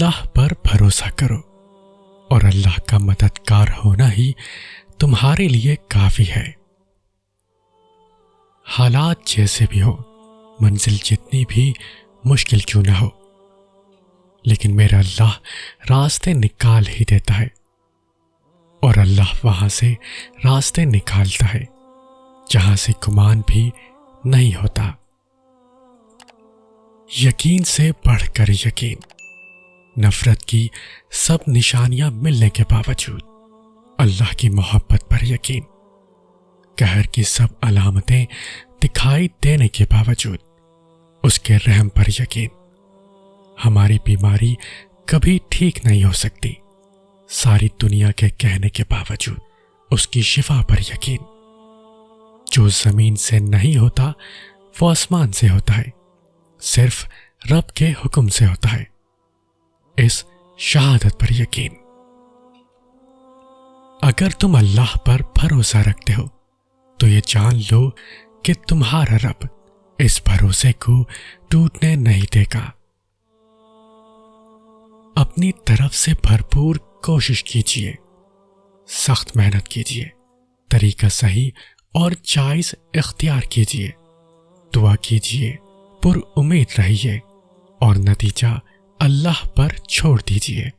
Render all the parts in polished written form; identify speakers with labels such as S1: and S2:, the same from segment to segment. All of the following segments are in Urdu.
S1: اللہ پر بھروسہ کرو اور اللہ کا مددگار ہونا ہی تمہارے لیے کافی ہے۔ حالات جیسے بھی ہو، منزل جتنی بھی مشکل کیوں نہ ہو، لیکن میرا اللہ راستے نکال ہی دیتا ہے، اور اللہ وہاں سے راستے نکالتا ہے جہاں سے گمان بھی نہیں ہوتا۔ یقین سے بڑھ کر یقین، نفرت کی سب نشانیاں ملنے کے باوجود اللہ کی محبت پر یقین، قہر کی سب علامتیں دکھائی دینے کے باوجود اس کے رحم پر یقین، ہماری بیماری کبھی ٹھیک نہیں ہو سکتی، ساری دنیا کے کہنے کے باوجود اس کی شفا پر یقین، جو زمین سے نہیں ہوتا وہ آسمان سے ہوتا ہے، صرف رب کے حکم سے ہوتا ہے، اس شہادت پر یقین۔ اگر تم اللہ پر بھروسہ رکھتے ہو تو یہ جان لو کہ تمہارا رب اس بھروسے کو ٹوٹنے نہیں دے گا۔ اپنی طرف سے بھرپور کوشش کیجیے، سخت محنت کیجیے، طریقہ صحیح اور جائز اختیار کیجیے، دعا کیجیے، پر امید رہیے اور نتیجہ اللہ پر چھوڑ دیجیے۔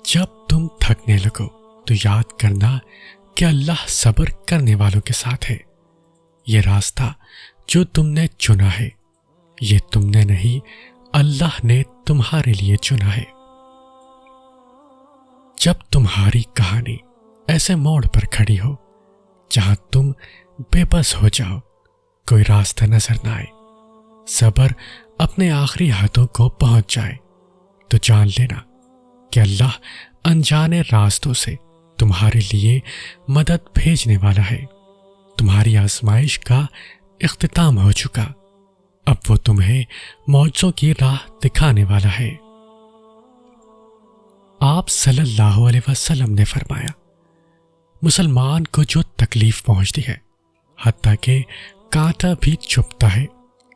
S1: جب تم تھکنے لگو تو یاد کرنا کہ اللہ صبر کرنے والوں کے ساتھ ہے۔ یہ راستہ جو تم نے چنا ہے، یہ تم نے نہیں، اللہ نے تمہارے لیے چنا ہے۔ جب تمہاری کہانی ایسے موڑ پر کھڑی ہو جہاں تم بے بس ہو جاؤ، کوئی راستہ نظر نہ آئے، صبر اپنے آخری حدوں کو پہنچ جائے، تو جان لینا کہ اللہ انجانے راستوں سے تمہارے لیے مدد بھیجنے والا ہے۔ تمہاری آزمائش کا اختتام ہو چکا، اب وہ تمہیں معجزوں کی راہ دکھانے والا ہے۔ آپ صلی اللہ علیہ وسلم نے فرمایا، مسلمان کو جو تکلیف پہنچتی ہے، حتیٰ کہ کانٹا بھی چبھتا ہے،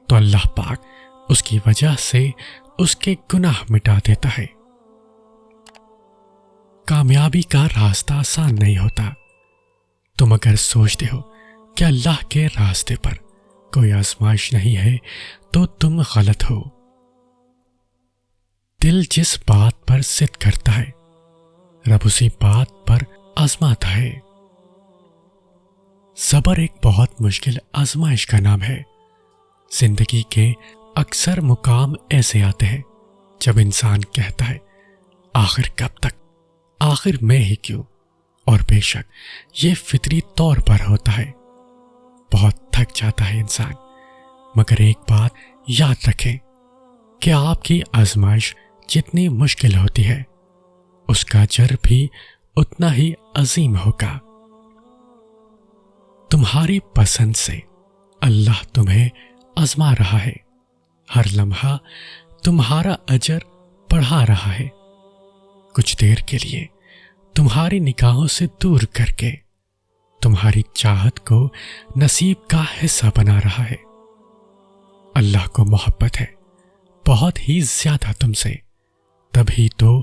S1: تو اللہ پاک اس کی وجہ سے اس کے گناہ مٹا دیتا ہے۔ کامیابی کا راستہ آسان نہیں ہوتا۔ تم اگر سوچتے ہو کہ اللہ کے راستے پر کوئی آزمائش نہیں ہے تو تم غلط ہو۔ دل جس بات پر ضد کرتا ہے، رب اسی بات پر آزماتا ہے۔ صبر ایک بہت مشکل آزمائش کا نام ہے۔ زندگی کے اکثر مقام ایسے آتے ہیں جب انسان کہتا ہے، آخر کب تک، آخر میں ہی کیوں، اور بے شک یہ فطری طور پر ہوتا ہے۔ بہت تھک جاتا ہے انسان، مگر ایک بات یاد رکھیں کہ آپ کی آزمائش جتنی مشکل ہوتی ہے، اس کا اجر بھی اتنا ہی عظیم ہوگا۔ تمہاری پسند سے اللہ تمہیں آزما رہا ہے، ہر لمحہ تمہارا اجر بڑھا رہا ہے، کچھ دیر کے لیے تمہاری نگاہوں سے دور کر کے تمہاری چاہت کو نصیب کا حصہ بنا رہا ہے۔ اللہ کو محبت ہے بہت ہی زیادہ تم سے، تبھی تو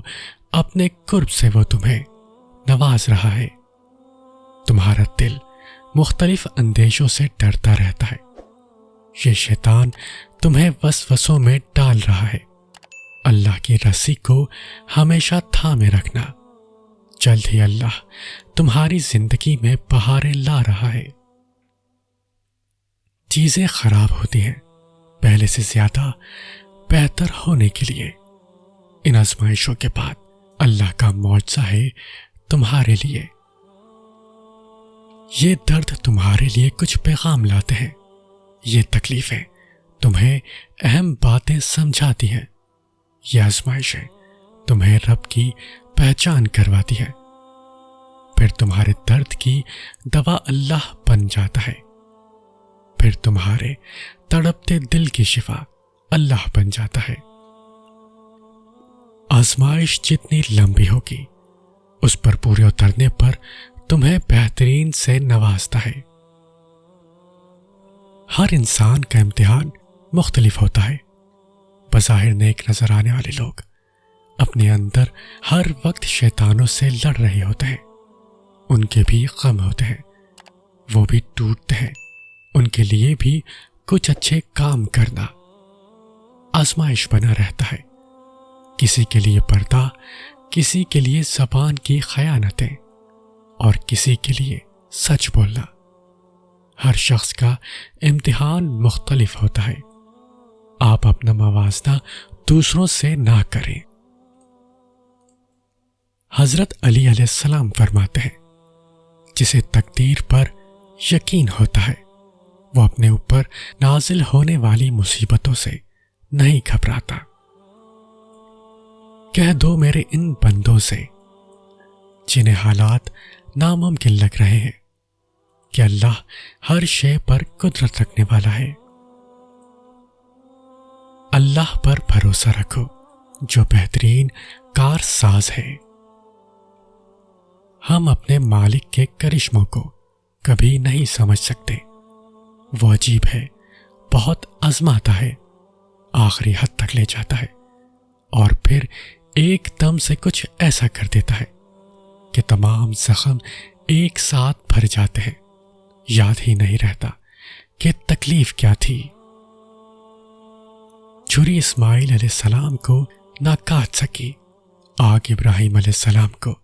S1: اپنے قرب سے وہ تمہیں نواز رہا ہے۔ تمہارا دل مختلف اندیشوں سے ڈرتا رہتا ہے، یہ شیطان تمہیں وسوسوں میں ڈال رہا ہے۔ اللہ کی رسی کو ہمیشہ تھامے رکھنا، جلد ہی اللہ تمہاری زندگی میں بہاریں لا رہا ہے۔ چیزیں خراب ہوتی ہیں پہلے سے زیادہ بہتر ہونے کے لیے۔ ان آزمائشوں کے بعد اللہ کا معجزہ ہے تمہارے لیے۔ یہ درد تمہارے لیے کچھ پیغام لاتے ہیں، یہ تکلیفیں تمہیں اہم باتیں سمجھاتی ہیں، یہ آزمائشیں تمہیں رب کی پہچان کرواتی ہے۔ پھر تمہارے درد کی دوا اللہ بن جاتا ہے، پھر تمہارے تڑپتے دل کی شفا اللہ بن جاتا ہے۔ آزمائش جتنی لمبی ہوگی، اس پر پورے اترنے پر تمہیں بہترین سے نوازتا ہے۔ ہر انسان کا امتحان مختلف ہوتا ہے، بظاہر نیک نظر آنے والے لوگ اپنے اندر ہر وقت شیطانوں سے لڑ رہے ہوتے ہیں. ان کے بھی غم ہوتے ہیں، وہ بھی ٹوٹتے ہیں. ان کے لیے بھی کچھ اچھے کام کرنا آزمائش بنا رہتا ہے. کسی کے لیے پردہ، کسی کے لیے زبان کی خیانتیں، اور کسی کے لیے سچ بولنا. ہر شخص کا امتحان مختلف ہوتا ہے. آپ اپنا موازنہ دوسروں سے نہ کریں. حضرت علی علیہ السلام فرماتے ہیں، جسے تقدیر پر یقین ہوتا ہے وہ اپنے اوپر نازل ہونے والی مصیبتوں سے نہیں گھبراتا. کہہ دو میرے ان بندوں سے جنہیں حالات ناممکن لگ رہے ہیں کہ اللہ ہر شے پر قدرت رکھنے والا ہے. اللہ پر بھروسہ رکھو جو بہترین کارساز ہے. ہم اپنے مالک کے کرشموں کو کبھی نہیں سمجھ سکتے. وہ عجیب ہے، بہت آزماتا ہے، آخری حد تک لے جاتا ہے، اور پھر ایک دم سے کچھ ایسا کر دیتا ہے کہ تمام زخم ایک ساتھ بھر جاتے ہیں. یاد ہی نہیں رہتا کہ تکلیف کیا تھی. چھری اسماعیل علیہ السلام کو نہ کاٹ سکی، آگ ابراہیم علیہ السلام کو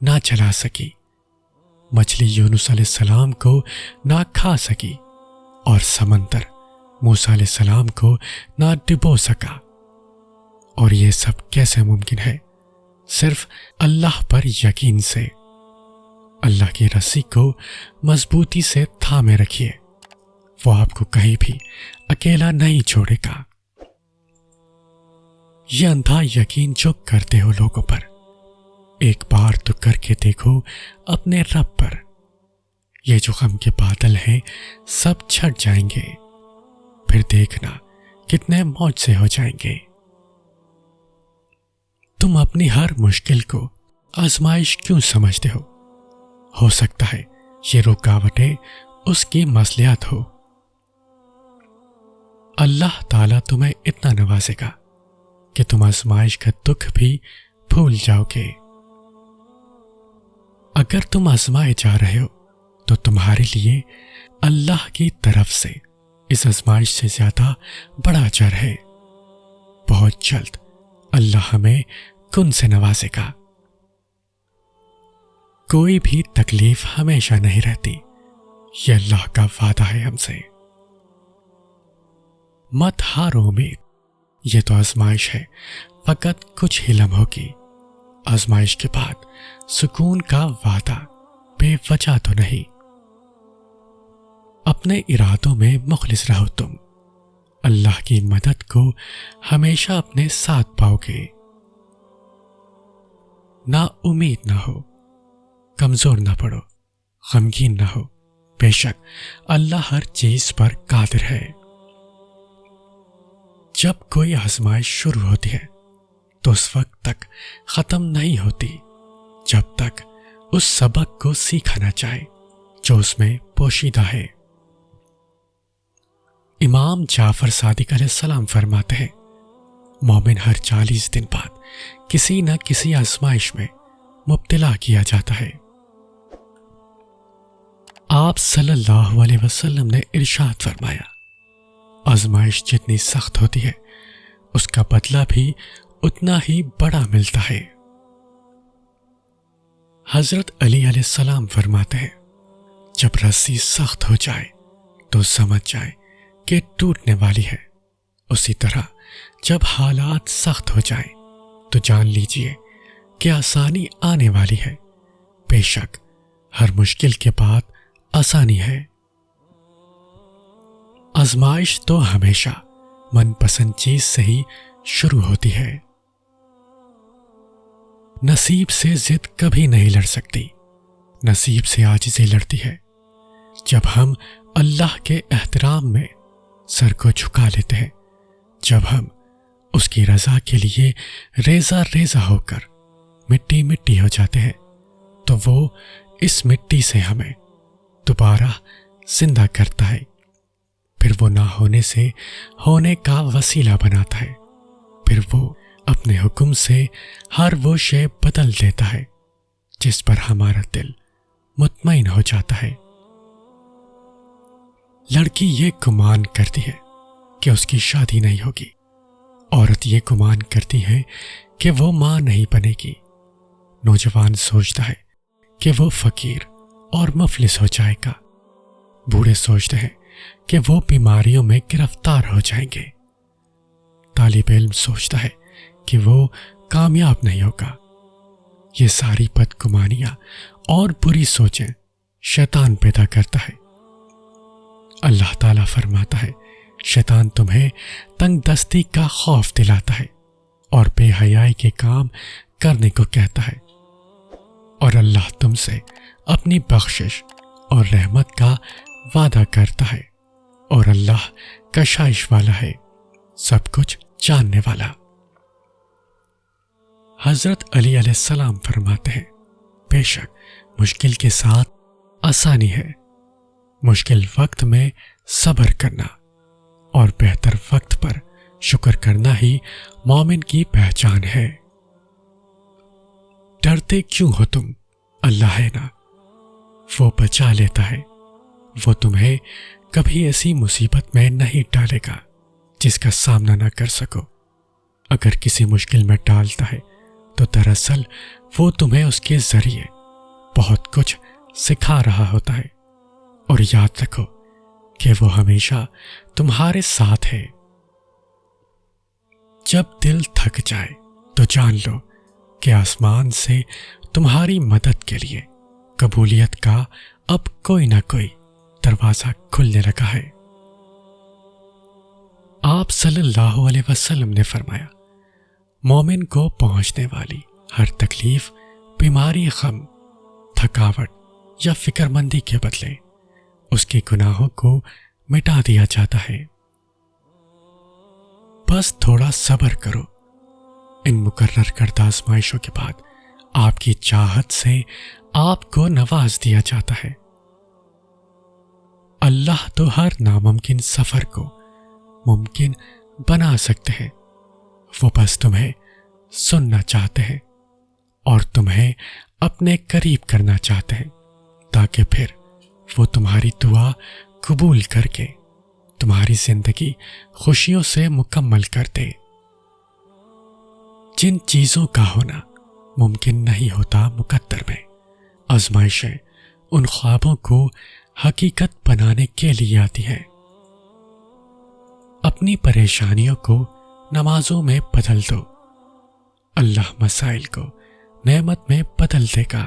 S1: نہ جلا سکی، مچھلی یونس علیہ السلام کو نہ کھا سکی، اور سمندر موسیٰ علیہ السلام کو نہ ڈبو سکا. اور یہ سب کیسے ممکن ہے؟ صرف اللہ پر یقین سے. اللہ کی رسی کو مضبوطی سے تھامے رکھیے، وہ آپ کو کہیں بھی اکیلا نہیں چھوڑے گا. یہ اندھا یقین جو کرتے ہو لوگوں پر، ایک بار تو کر کے دیکھو اپنے رب پر. یہ جو غم کے بادل ہیں سب چھٹ جائیں گے، پھر دیکھنا کتنے معجزے ہو جائیں گے. تم اپنی ہر مشکل کو آزمائش کیوں سمجھتے ہو سکتا ہے یہ رکاوٹیں اس کی مصلحت ہو. اللہ تعالیٰ تمہیں اتنا نوازے گا کہ تم آزمائش کا دکھ بھی بھول جاؤ گے. اگر تم آزمائے جا رہے ہو تو تمہارے لیے اللہ کی طرف سے اس آزمائش سے زیادہ بڑا اجر ہے. بہت جلد اللہ ہمیں کن سے نوازے گا. کوئی بھی تکلیف ہمیشہ نہیں رہتی، یہ اللہ کا وعدہ ہے ہم سے. مت ہارو امید، یہ تو آزمائش ہے، فقط کچھ ہی لمحوں کی. آزمائش کے بعد سکون کا وعدہ بے وجہ تو نہیں. اپنے ارادوں میں مخلص رہو. تم اللہ کی مدد کو ہمیشہ اپنے ساتھ پاؤ گے. نا امید نہ ہو، کمزور نہ پڑو، غمگین نہ ہو. بے شک اللہ ہر چیز پر قادر ہے. جب کوئی آزمائش شروع ہوتی ہے تو اس وقت تک ختم نہیں ہوتی جب تک اس سبق کو سیکھا نہ جائے جو اس میں پوشیدہ ہے. امام جعفر صادق علیہ السلام فرماتے ہیں، مومن ہر 40 دن بعد کسی نہ کسی آزمائش میں مبتلا کیا جاتا ہے. آپ صلی اللہ علیہ وسلم نے ارشاد فرمایا، آزمائش جتنی سخت ہوتی ہے اس کا بدلہ بھی اتنا ہی بڑا ملتا ہے. حضرت علی علیہ السلام فرماتے ہیں، جب رسی سخت ہو جائے تو سمجھ جائے کہ ٹوٹنے والی ہے. اسی طرح جب حالات سخت ہو جائیں تو جان لیجئے کہ آسانی آنے والی ہے. بے شک ہر مشکل کے بعد آسانی ہے. آزمائش تو ہمیشہ من پسند چیز سے ہی شروع ہوتی ہے. نصیب سے ضد کبھی نہیں لڑ سکتی، نصیب سے عاجزی لڑتی ہے. جب ہم اللہ کے احترام میں سر کو جھکا لیتے ہیں، جب ہم اس کی رضا کے لیے ریزہ ریزہ ہو کر مٹی مٹی ہو جاتے ہیں، تو وہ اس مٹی سے ہمیں دوبارہ زندہ کرتا ہے. پھر وہ نہ ہونے سے ہونے کا وسیلہ بناتا ہے. پھر وہ اپنے حکم سے ہر وہ شے بدل دیتا ہے جس پر ہمارا دل مطمئن ہو جاتا ہے۔ لڑکی یہ گمان کرتی ہے کہ اس کی شادی نہیں ہوگی، عورت یہ گمان کرتی ہے کہ وہ ماں نہیں بنے گی، نوجوان سوچتا ہے کہ وہ فقیر اور مفلس ہو جائے گا، بوڑھے سوچتے ہیں کہ وہ بیماریوں میں گرفتار ہو جائیں گے، طالب علم سوچتا ہے کہ وہ کامیاب نہیں ہوگا۔ یہ ساری بدگمانیاں اور بری سوچیں شیطان پیدا کرتا ہے۔ اللہ تعالیٰ فرماتا ہے، شیطان تمہیں تنگ دستی کا خوف دلاتا ہے اور بے حیائی کے کام کرنے کو کہتا ہے، اور اللہ تم سے اپنی بخشش اور رحمت کا وعدہ کرتا ہے، اور اللہ کشائش والا ہے، سب کچھ جاننے والا۔ حضرت علی علیہ السلام فرماتے ہیں، بے شک مشکل کے ساتھ آسانی ہے، مشکل وقت میں صبر کرنا اور بہتر وقت پر شکر کرنا ہی مومن کی پہچان ہے۔ ڈرتے کیوں ہو تم؟ اللہ ہے نا، وہ بچا لیتا ہے، وہ تمہیں کبھی ایسی مصیبت میں نہیں ڈالے گا جس کا سامنا نہ کر سکو۔ اگر کسی مشکل میں ڈالتا ہے تو دراصل وہ تمہیں اس کے ذریعے بہت کچھ سکھا رہا ہوتا ہے، اور یاد رکھو کہ وہ ہمیشہ تمہارے ساتھ ہے۔ جب دل تھک جائے تو جان لو کہ آسمان سے تمہاری مدد کے لیے قبولیت کا اب کوئی نہ کوئی دروازہ کھلنے لگا ہے۔ آپ صلی اللہ علیہ وسلم نے فرمایا، مومن کو پہنچنے والی ہر تکلیف، بیماری، غم، تھکاوٹ یا فکر مندی کے بدلے اس کے گناہوں کو مٹا دیا جاتا ہے۔ بس تھوڑا صبر کرو، ان مقرر کردہ آزمائشوں کے بعد آپ کی چاہت سے آپ کو نواز دیا جاتا ہے۔ اللہ تو ہر ناممکن سفر کو ممکن بنا سکتے ہیں، وہ بس تمہیں سننا چاہتے ہیں اور تمہیں اپنے قریب کرنا چاہتے ہیں، تاکہ پھر وہ تمہاری دعا قبول کر کے تمہاری زندگی خوشیوں سے مکمل کر دے۔ جن چیزوں کا ہونا ممکن نہیں ہوتا مقدر میں، آزمائشیں ان خوابوں کو حقیقت بنانے کے لیے آتی ہیں۔ اپنی پریشانیوں کو نمازوں میں بدل دو، اللہ مسائل کو نعمت میں بدل دے گا۔